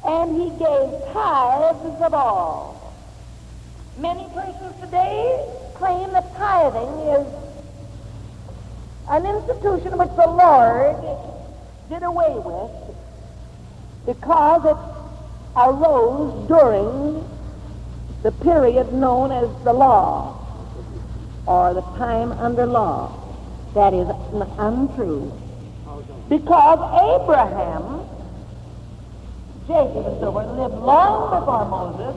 and he gave tithes of all. Many persons today claim that tithing is an institution which the Lord did away with because it arose during the period known as the law, or the time under law. That is untrue. Because Abraham, Jacob, and so forth lived long before Moses,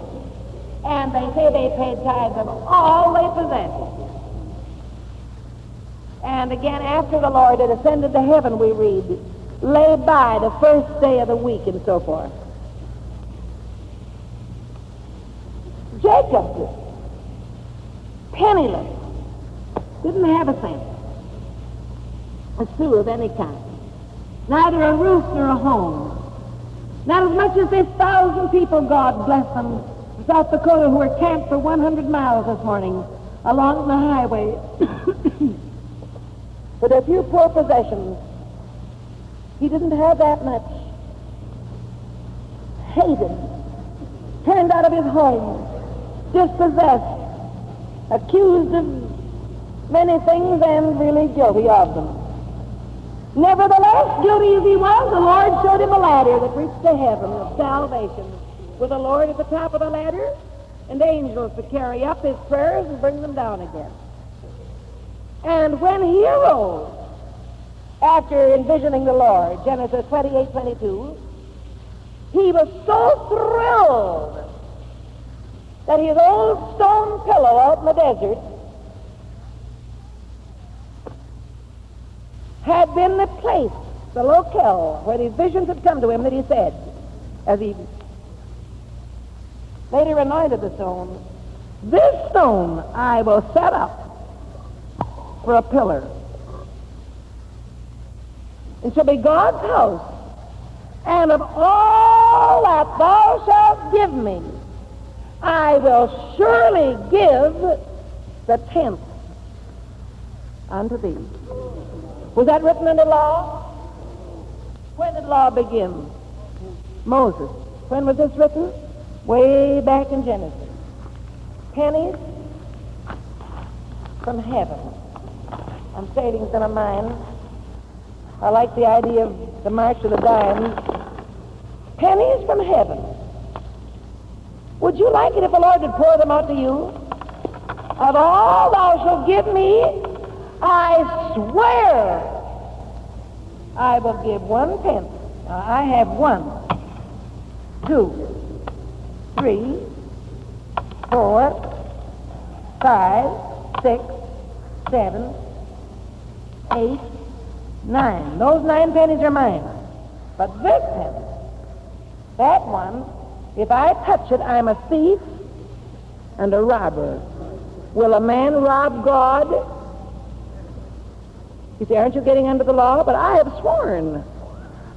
and they say they paid tithes of all they possessed. And again, after the Lord had ascended to heaven, we read, lay by the first day of the week, and so forth. Jacob, penniless, didn't have a cent, a sou of any kind, neither a roof nor a home. Not as much as this 1,000 people, God bless them, in South Dakota, who were camped for 100 miles this morning along the highway with their few poor possessions. He didn't have that much. Hated, turned out of his home, dispossessed, accused of many things and really guilty of them. Nevertheless, guilty as he was, the Lord showed him a ladder that reached to heaven of salvation, with the Lord at the top of the ladder and angels to carry up his prayers and bring them down again. And when he arose, after envisioning the Lord, Genesis 28:22, he was so thrilled that his old stone pillow out in the desert had been the place, the locale, where these visions had come to him, that he said, as he later anointed the stone, this stone I will set up for a pillar. It shall be God's house, and of all that thou shalt give me, I will surely give the tenth unto thee. Was that written in the law? When did law begin? Moses. When was this written? Way back in Genesis. Pennies from heaven. I'm savings in a mine. I like the idea of the March of the Dimes. Pennies from heaven. Would you like it if the Lord would pour them out to you? Of all thou shalt give me, I swear I will give 1 tenth. Now, I have 1, 2, 3, 4, 5, 6, 7, 8, 9. Those 9 pennies are mine. But this penny, that one, if I touch it, I'm a thief and a robber. Will a man rob God? You say, aren't you getting under the law? But I have sworn.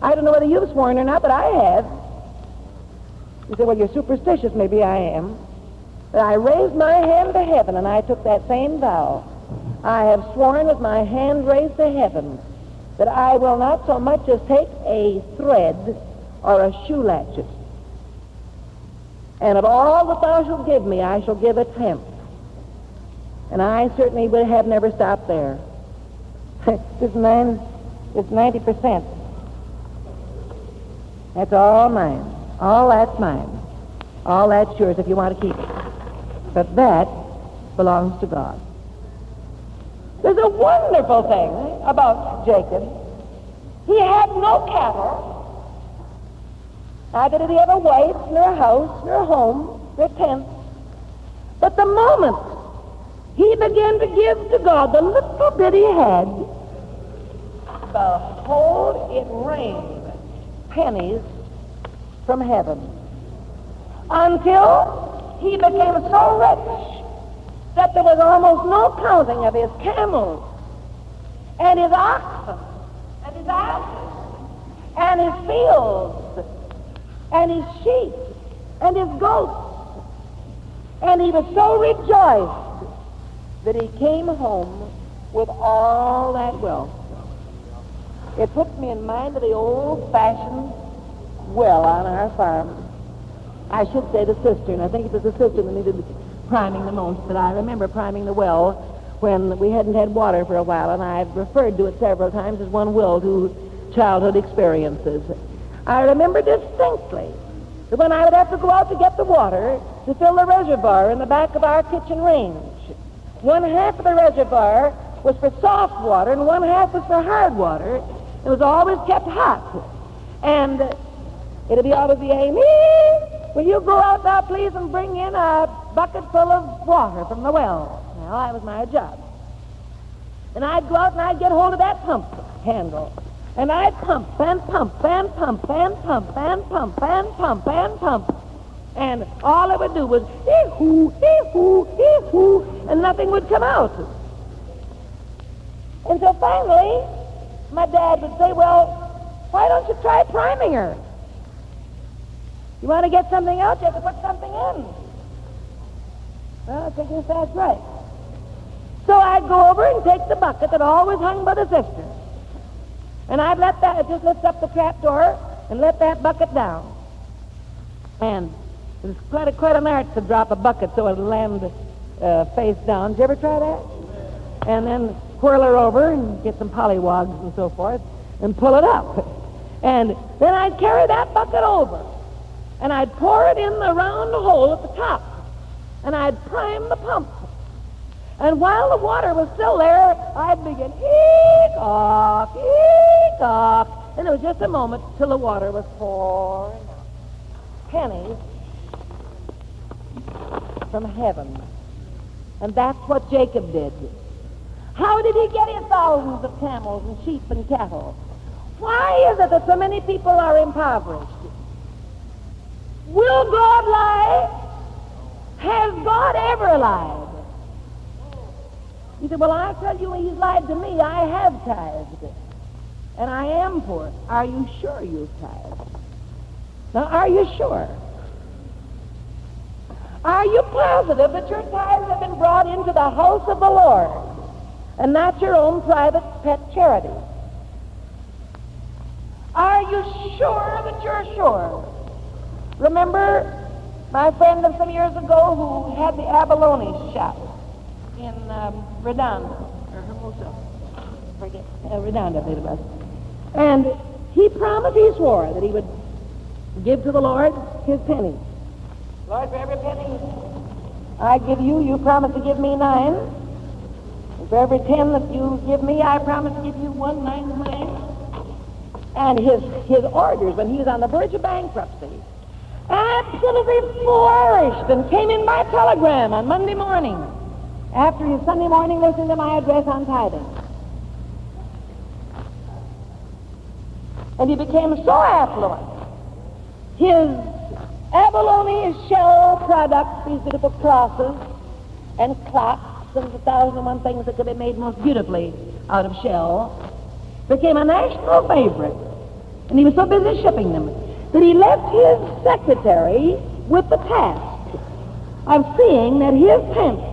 I don't know whether you've sworn or not, but I have. You say, well, you're superstitious. Maybe I am. But I raised my hand to heaven, and I took that same vow. I have sworn with my hand raised to heaven that I will not so much as take a thread or a shoe latchet. And of all that thou shalt give me, I shall give 1/10. And I certainly would have never stopped there. This 9 is 90%. That's all mine. All that's mine. All that's yours if you want to keep it. But that belongs to God. There's a wonderful thing about Jacob. He had no cattle. Neither did he have a wife, nor a house, nor a home, nor tent. But the moment he began to give to God the little bit he had, behold, it rained pennies from heaven. Until he became so rich that there was almost no counting of his camels and his oxen and his asses and his fields and his sheep and his goats. And he was so rejoiced that he came home with all that wealth. It puts me in mind of the old-fashioned well on our farm. I should say the cistern. I think it was the cistern that needed priming the most, but I remember priming the well when we hadn't had water for a while, and I've referred to it several times as one will to childhood experiences. I remember distinctly that when I would have to go out to get the water to fill the reservoir in the back of our kitchen range, one half of the reservoir was for soft water and one half was for hard water. It was always kept hot. And it'd be always the Aimee, will you go out now, please, and bring in a bucket full of water from the well? Well, that was my job. And I'd go out and I'd get hold of that pump handle. And I'd pump and pump and pump and pump and pump and pump and pump. And all it would do was hee-hoo, hee-hoo, hee-hoo, and nothing would come out. And so finally, my dad would say, well, why don't you try priming her? You want to get something out, you have to put something in. Well, I think that's right. So I'd go over and take the bucket that always hung by the cistern, and I'd just lift up the trap door and let that bucket down. And it was quite an art to drop a bucket so it would land face down. Did you ever try that? And then whirl her over and get some pollywogs and so forth and pull it up. And then I'd carry that bucket over and I'd pour it in the round hole at the top and I'd prime the pump. And while the water was still there, I'd begin, eek-ock, eek-ock. And it was just a moment till the water was pouring out. Pennies from heaven. And that's what Jacob did. How did he get his thousands of camels and sheep and cattle? Why is it that so many people are impoverished? Will God lie? Has God ever lied? He said, well, I tell you, he's lied to me. I have tithed, and I am poor. Are you sure you've tithed? Now, are you sure? Are you positive that your tithes have been brought into the house of the Lord and not your own private pet charity? Are you sure that you're sure? Remember my friend of some years ago who had the abalone shop in Redondo, or Hermosa, forget, Redondo, I think it was. And he promised, he swore that he would give to the Lord his pennies. Lord, for every penny I give you, you promise to give me 9. And for every 10 that you give me, I promise to give you 1 9. And his orders, when he was on the verge of bankruptcy, absolutely flourished and came in by telegram on Monday morning after his Sunday morning listening to my address on tithing. And he became so affluent. His abalone shell products, these beautiful crosses and clocks and 1,001 things that could be made most beautifully out of shell, became a national favorite. And he was so busy shipping them that he left his secretary with the task of seeing that his penny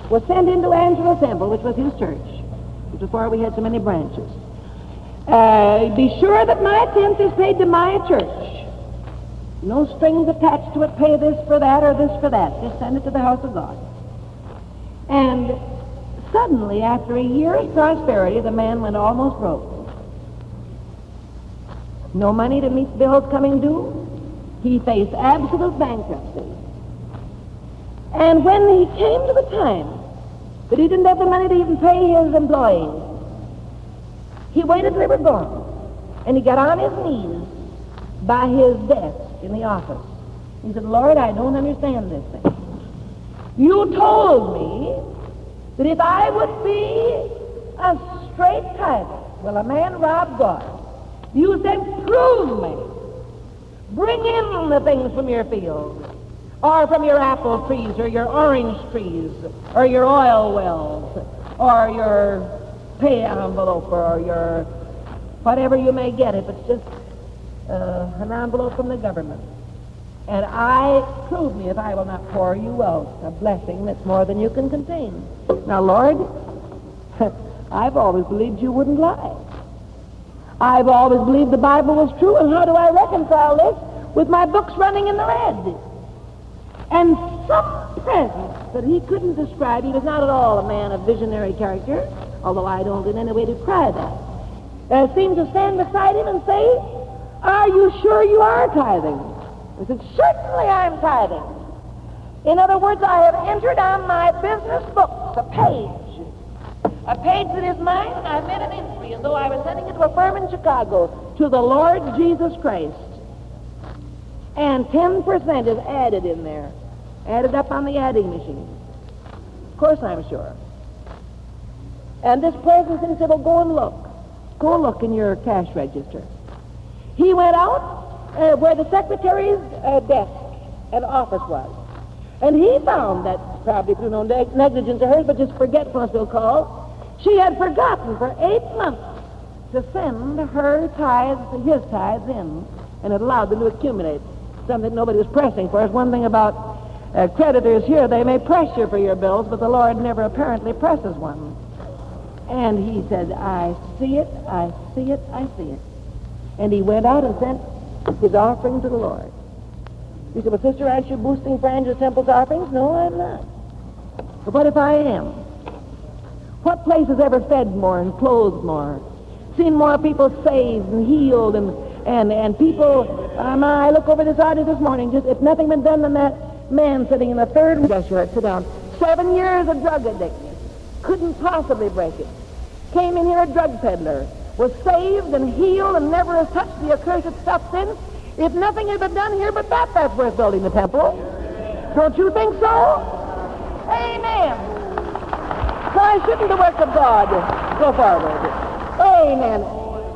was sent into Angelus Temple, which was his church, which was where we had so many branches. Be sure that my tenth is paid to my church. No strings attached to it, pay this for that or this for that. Just send it to the house of God. And suddenly, after a year's prosperity, the man went almost broke. No money to meet bills coming due. He faced absolute bankruptcy. And when he came to the time that he didn't have the money to even pay his employees, he waited till they were gone, and he got on his knees by his desk in the office. He said, Lord, I don't understand this thing. You told me that if I would be a straight tither, well, a man robbed God. You said, prove me. Bring in the things from your fields, or from your apple trees, or your orange trees, or your oil wells, or your pay envelope, or your whatever you may get if it's just an envelope from the government. And prove me if I will not pour you out a blessing that's more than you can contain. Now, Lord, I've always believed you wouldn't lie. I've always believed the Bible was true, and how do I reconcile this with my books running in the red? and some presence that he couldn't describe. He was not at all a man of visionary character, although I don't in any way decry that. Seemed to stand beside him and say, "Are you sure you are tithing?" He said, "Certainly I'm tithing. In other words, I have entered on my business books a page that is mine, and I've made an entry as though I was sending it to a firm in Chicago, to the Lord Jesus Christ. And 10% is added in there, added up on the adding machine. Of course I'm sure. And this president said, "Well, go and look. Go look in your cash register." He went out where the secretary's desk and office was, and he found that, probably through no negligence of hers, but just forgetfulness we'll call, she had forgotten for 8 months to send her tithes, his tithes in, and it allowed them to accumulate. Something nobody was pressing for. It's one thing about creditors here. They may press you for your bills, but the Lord never apparently presses one. And he said, "I see it, I see it, I see it." And he went out and sent his offering to the Lord. He said, "Well, sister, aren't you boosting for Angelus Temple's offerings?" "No, I'm not." "But what if I am? What place has ever fed more and clothed more, seen more people saved and healed and people, I look over this audience this morning, just if nothing been done than that man sitting in the third, yes, you're right, sit down, 7 years of drug addiction, couldn't possibly break it, came in here a drug peddler, was saved and healed and never has touched the accursed stuff since. If nothing had been done here but that's worth building the temple. Don't you think so? Amen. Why shouldn't the work of God go forward? Amen.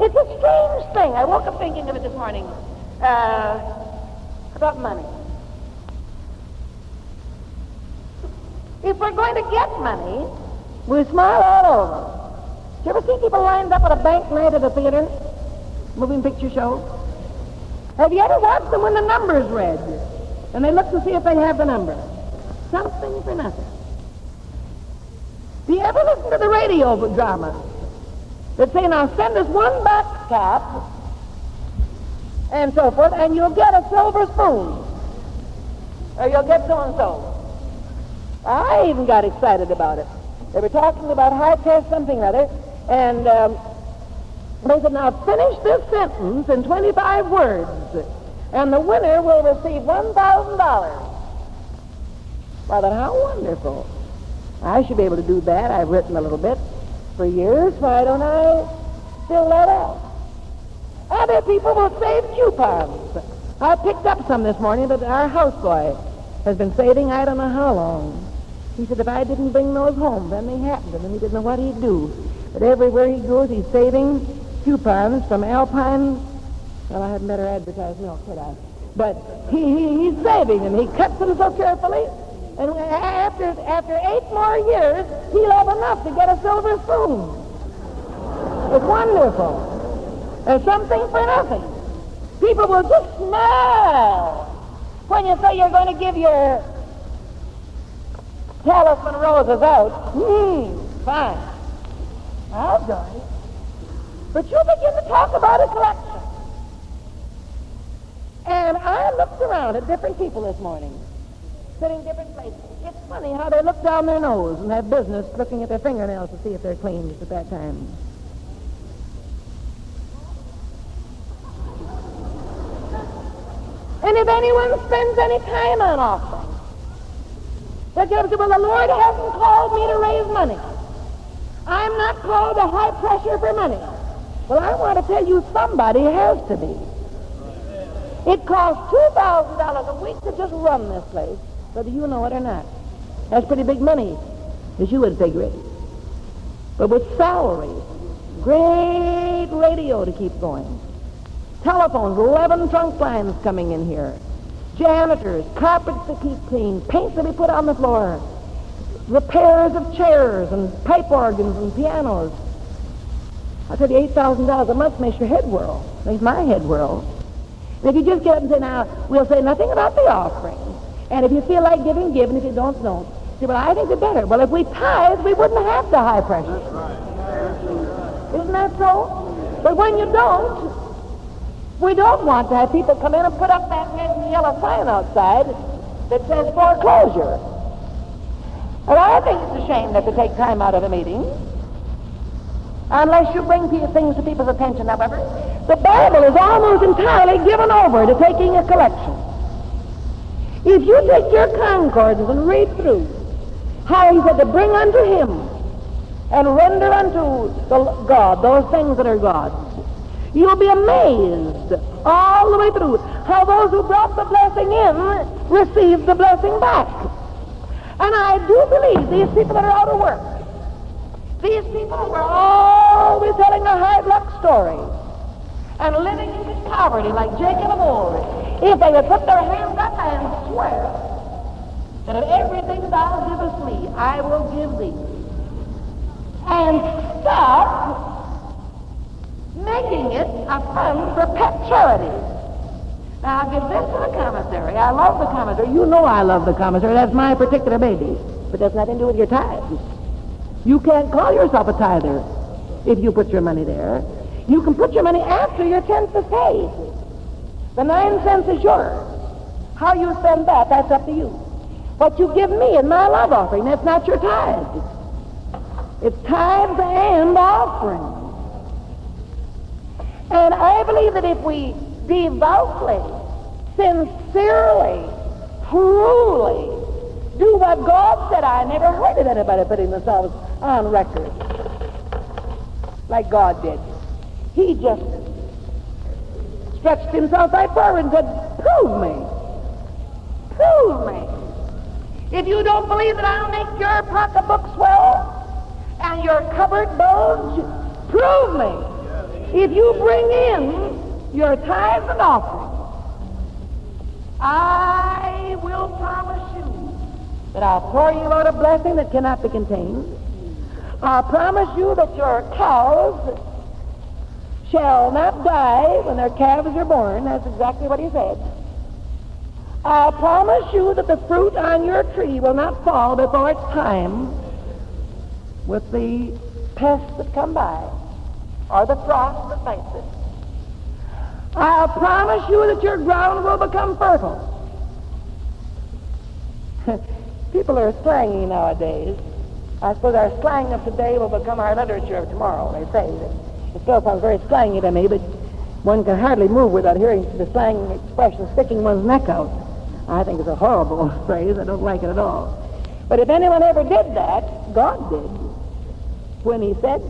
It's a strange thing. I woke up thinking of it this morning about money. If we're going to get money, we smile all over. Do you ever see people lined up at a bank night at a theater, moving picture show? Have you ever watched them when the number's read? And they look to see if they have the number. Something for nothing. Do you ever listen to the radio drama that say, "Now send us one box top," and so forth, and you'll get a silver spoon, or you'll get so-and-so? I even got excited about it. They were talking about high-test something or other, and they said, "Now finish this sentence in 25 words, and the winner will receive $1,000. Well, then how wonderful. I should be able to do that. I've written a little bit for years. Why don't I fill that out? Other people will save coupons. I picked up some this morning that our houseboy has been saving I don't know how long. He said if I didn't bring those home, then they happened, and he didn't know what he'd do. But everywhere he goes, he's saving coupons from Alpine. Well, I hadn't better advertise milk, could I? But he's saving them. He cuts them so carefully. And after 8 more years, he'll have enough to get a silver spoon. It's wonderful. There's something for nothing. People will just smile when you say you're going to give your talisman roses out. Fine. I'll join. But you begin to talk about a collection. And I looked around at different people this morning, sitting different places. It's funny how they look down their nose and have business looking at their fingernails to see if they're clean just at that time. And if anyone spends any time on offering, they'll get up and say, "Well, the Lord hasn't called me to raise money. I'm not called to high pressure for money." Well, I want to tell you, somebody has to be. It costs $2,000 a week to just run this place, whether you know it or not. That's pretty big money, as you would figure it. But with salaries, great radio to keep going, telephones, 11 trunk lines coming in here, janitors, carpets to keep clean, paint to be put on the floor, repairs of chairs and pipe organs and pianos. I'll tell you, $8,000 a month makes your head whirl, makes my head whirl. And if you just get up and say, "Now, we'll say nothing about the offering. And if you feel like giving, give, and if you don't, don't." Say, "Well, I think it's better." Well, if we tithe, we wouldn't have the high pressure. Isn't that so? But when you don't, we don't want to have people come in and put up that red and yellow sign outside that says foreclosure. And I think it's a shame that to take time out of a meeting, unless you bring things to people's attention, however. The Bible is almost entirely given over to taking a collection. If you take your concords and read through how he said to bring unto him and render unto God those things that are God's, you'll be amazed all the way through how those who brought the blessing in received the blessing back. And I do believe these people that are out of work, these people who are always telling a hard luck story and living in poverty like Jacob of old, if they would put their hands up and swear that of everything thou givest me, I will give thee, and stop making it a fund for pet charities. Now, I'll give this to the commissary. I love the commissary. You know I love the commissary. That's my particular baby. But that's nothing to do with your tithes. You can't call yourself a tither if you put your money there. You can put your money after your tenth is paid. The 9 cents is yours. How you spend that, that's up to you. What you give me in my love offering, that's not your tithes. It's tithes and offerings. And I believe that if we devoutly, sincerely, truly do what God said, I never heard of anybody putting themselves on record like God did. He just stretched himself right forward and said, prove me. Prove me. If you don't believe that I'll make your pocketbook swell and your cupboard bulge, prove me. If you bring in your tithes and offerings, I will promise you that I'll pour you out a blessing that cannot be contained. I'll promise you that your cows shall not die when their calves are born. That's exactly what he said. I'll promise you that the fruit on your tree will not fall before its time with the pests that come by or the frost that bites it. I'll promise you that your ground will become fertile. People are slangy nowadays. I suppose our slang of today will become our literature of tomorrow, they say. It still sounds very slangy to me, but one can hardly move without hearing the slang expression sticking one's neck out. I think it's a horrible phrase. I don't like it at all. But if anyone ever did that, God did, when he said,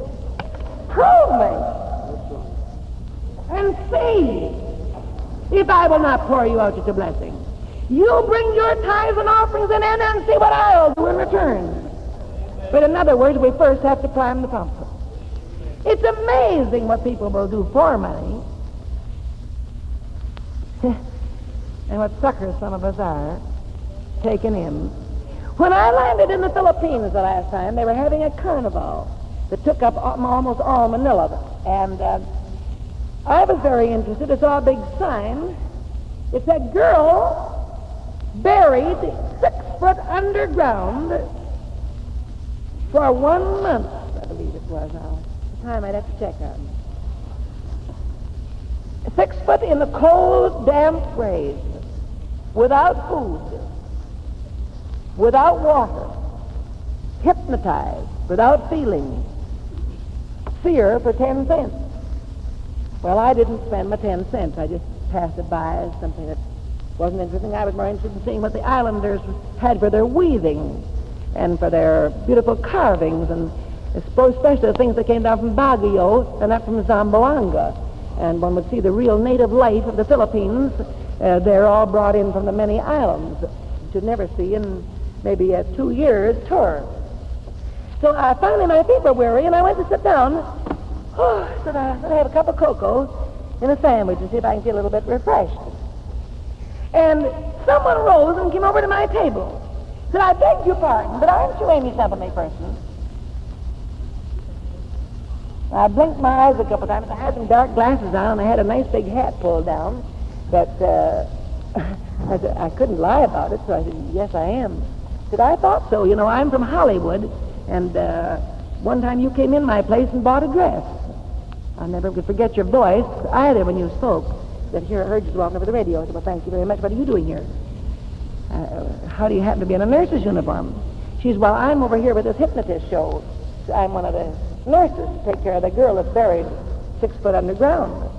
prove me and see if I will not pour you out such a blessing. You bring your tithes and offerings in and see what I'll do in return. But in other words, we first have to prime the pump. It's amazing what people will do for money and what suckers some of us are taken in. When I landed in the Philippines the last time, they were having a carnival that took up almost all Manila. And I was very interested. I saw a big sign. It said, girl buried 6 foot underground for 1 month, I believe it was now. The time I'd have to check on. 6 foot in the cold, damp grave, without food, without water, hypnotized, without feeling, fear for 10 cents. Well, I didn't spend my 10 cents. I just passed it by as something that wasn't interesting. I was more interested in seeing what the islanders had for their weaving and for their beautiful carvings, and especially the things that came down from Baguio and up from Zamboanga. And one would see the real native life of the Philippines. They're all brought in from the many islands that you should never see in maybe a 2 years tour. So finally my feet were weary, and I went to sit down. Said I have a cup of cocoa and a sandwich and see if I can feel a little bit refreshed. And someone rose and came over to my table. Said, I beg your pardon, but aren't you Aimee Semple McPherson? I blinked my eyes a couple times. I had some dark glasses on, and I had a nice big hat pulled down. But I couldn't lie about it, so I said, yes, I am. Said, I thought so. You know, I'm from Hollywood, and one time you came in my place and bought a dress. I never could forget your voice either when you spoke. That here I heard you walking over the radio. I said, well, thank you very much. What are you doing here? How do you happen to be in a nurse's uniform? She says, well, I'm over here with this hypnotist show. I'm one of the nurses to take care of the girl that's buried 6 foot underground.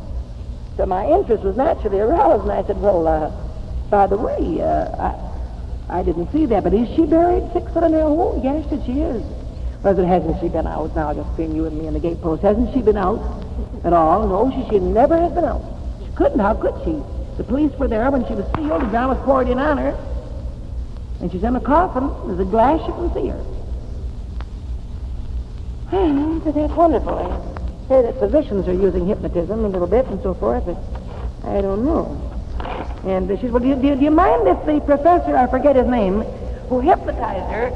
So my interest was naturally aroused, and I said, well, by the way, I didn't see that, but is she buried 6 foot underground? Oh, yes, she is. Well, hasn't she been out now, just between you and me and the gatepost? Hasn't she been out at all? No, she never has been out. She couldn't. How could she? The police were there when she was sealed. The ground was poured in on her. And she's in a coffin. There's a glass you can see her. But that's wonderful. I hear that physicians are using hypnotism a little bit and so forth, but I don't know. And she said, well, do you mind if the professor, I forget his name, who hypnotized her,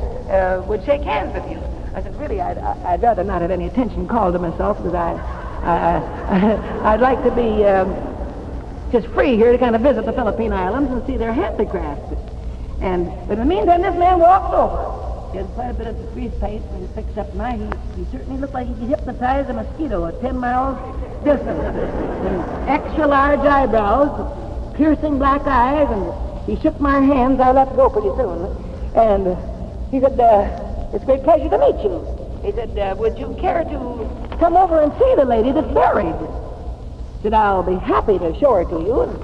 would shake hands with you? I said, really, I'd rather not have any attention called to myself, because I'd like to be just free here to kind of visit the Philippine Islands and see their handicrafts. But in the meantime, this man walked over. He had quite a bit of grease paint, and he fixed up my. He certainly looked like he could hypnotize a mosquito at 10 miles distance. And extra large eyebrows, piercing black eyes, and he shook my hands. I let go pretty soon. And he said, it's a great pleasure to meet you. He said, would you care to come over and see the lady that's buried? He said, I'll be happy to show her to you. And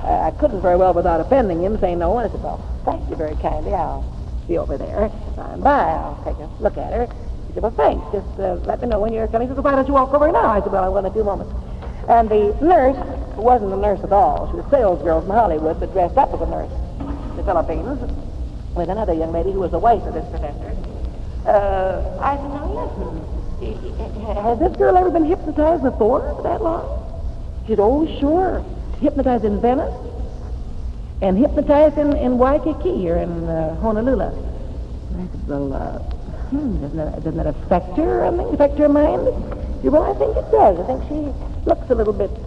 I couldn't very well without offending him say no. And I said, well, thank you very kindly. I'll be over there. By and by, I'll take a look at her. He said, well, thanks. Just let me know when you're coming. He said, why don't you walk over now? I said, well, I want a few moments. And the nurse, who wasn't a nurse at all, she was a salesgirl from Hollywood, but dressed up as a nurse in the Philippines, with another young lady who was the wife of this professor. I said, now listen, has this girl ever been hypnotized before for that long? She said, oh, sure. Hypnotized in Venice, and hypnotized in Waikiki or in Honolulu. And I said, well, doesn't that affect her? I mean, affect her mind? She said, well, I think it does. I think she looks a little bit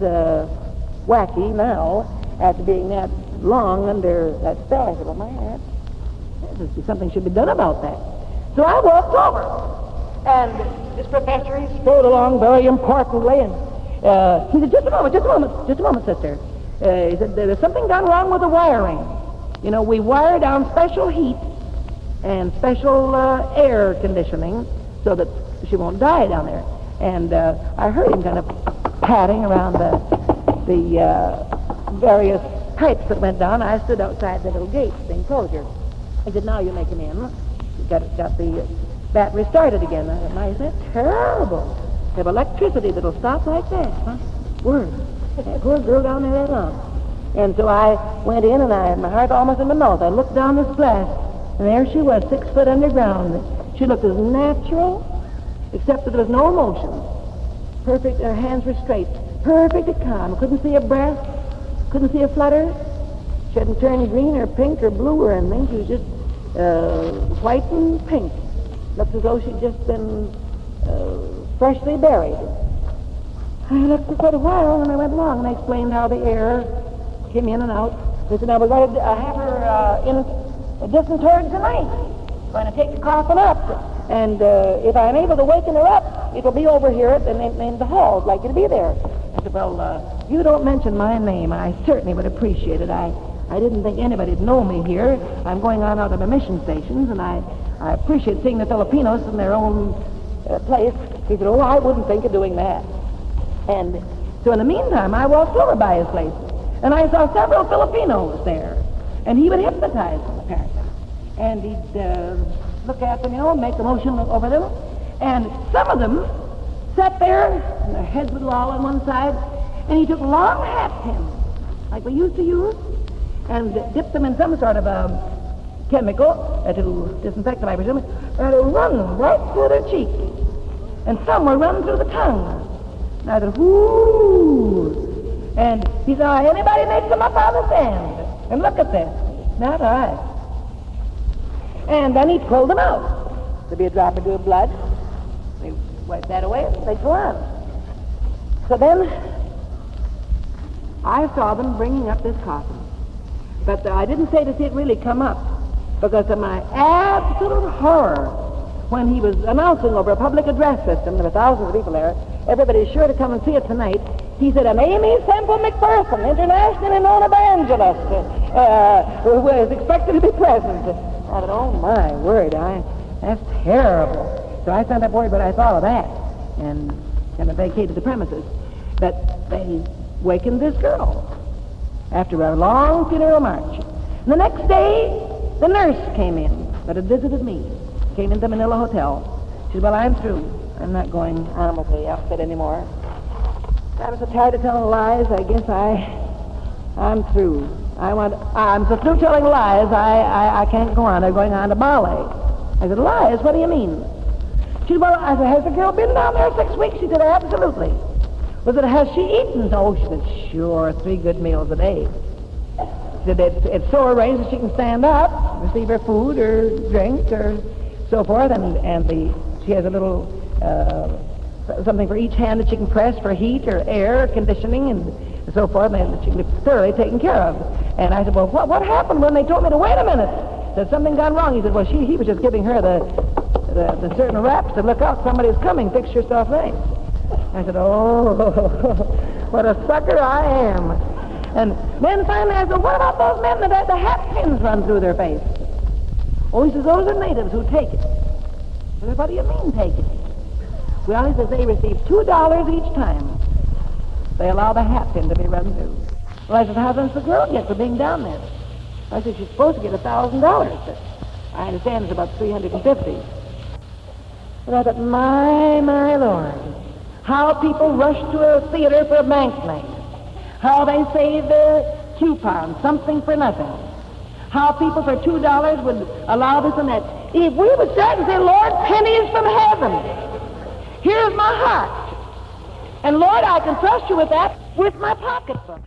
wacky now after being that long under that spell. I said, well, my, something should be done about that. So I walked over, and this professor, he strode along very importantly, and he said, just a moment, sister. He said, there's something gone wrong with the wiring. You know, we wire down special heat and special air conditioning so that she won't die down there. And I heard him kind of patting around the various pipes that went down. I stood outside the little gate, the enclosure. He said, now you make him in. Got the battery started again. I said, my, is that terrible? You have electricity that'll stop like that, huh? Word. That poor girl down there that long. And so I went in, and I had my heart almost in my mouth. I looked down this glass, and there she was, 6 foot underground. She looked as natural, except that there was no emotion. Perfect, her hands were straight. Perfect and calm. Couldn't see a breath. Couldn't see a flutter. She hadn't turned green or pink or blue or anything. She was just white and pink. Looked as though she'd just been freshly buried. I looked for quite a while, and I went along, and I explained how the air came in and out. They said, I was going to have her dysentered tonight. Going to take the coffin up. And if I'm able to waken her up, it'll be over here in the hall. I'd like you to be there. I said, well, you don't mention my name. I certainly would appreciate it. I didn't think anybody'd know me here. I'm going on out of the mission stations, and I appreciate seeing the Filipinos in their own place. He said, oh, I wouldn't think of doing that. And so in the meantime, I walked over by his place, and I saw several Filipinos there, and he would hypnotize them, apparently. And he'd look at them, make the motion over them, and some of them sat there, and their heads would loll on one side, and he took long hat pins, like we used to use, and dipped them in some sort of a chemical to disinfect them, I presume, and it would run right through their cheek, and some would run through the tongue. And I said, whoo! And he said, anybody may come up on the sand and look at this. Not I. And then he pulled them out. There'd be a drop or two of blood. They wipe that away, and they'd go on. So then I saw them bringing up this coffin. But I didn't say to see it really come up, because of my absolute horror when he was announcing over a public address system, there were thousands of people there, everybody's sure to come and see it tonight. He said, an Aimee Semple McPherson, internationally known evangelist, was expected to be present. I said, oh, my word, that's terrible. So I sent up word what I thought of that and kind of vacated the premises. But they wakened this girl after a long funeral march. And the next day, the nurse came in that had visited me, came into the Manila Hotel. She said, well, I'm through. I'm not going on with the outfit anymore. I'm so tired of telling lies, I guess I'm through. I'm so through telling lies, I can't go on. They're going on to Bali. I said, lies? What do you mean? She said, well, I said, has the girl been down there 6 weeks? She said, absolutely. Was it, has she eaten? Oh, she said, sure, 3 good meals a day. She said, it's so arranged that she can stand up, receive her food or drink or so forth, and she has a little something for each hand that she can press for heat or air conditioning and so forth, and she can be thoroughly taken care of. And I said, well, what happened when they told me to wait a minute? Said something gone wrong. He said, well, he was just giving her the certain raps to look out, somebody's coming, fix yourself right. I said, oh, what a sucker I am. And then finally I said, what about those men that the hat pins run through their face? Oh, he says, those are natives who take it. I said, what do you mean take it? Well, he says they receive $2 each time they allow the hat pin to be run through. Well, I said, how does the girl get for being down there? I said, she's supposed to get $1,000. But I understand it's about $350. But I thought, my Lord, how people rush to a theater for a bank night. How they save their coupons, something for nothing. How people for $2 would allow this and that. If we would start and say, Lord, pennies from heaven, here's my heart. And Lord, I can trust you with that, with my pocketbook.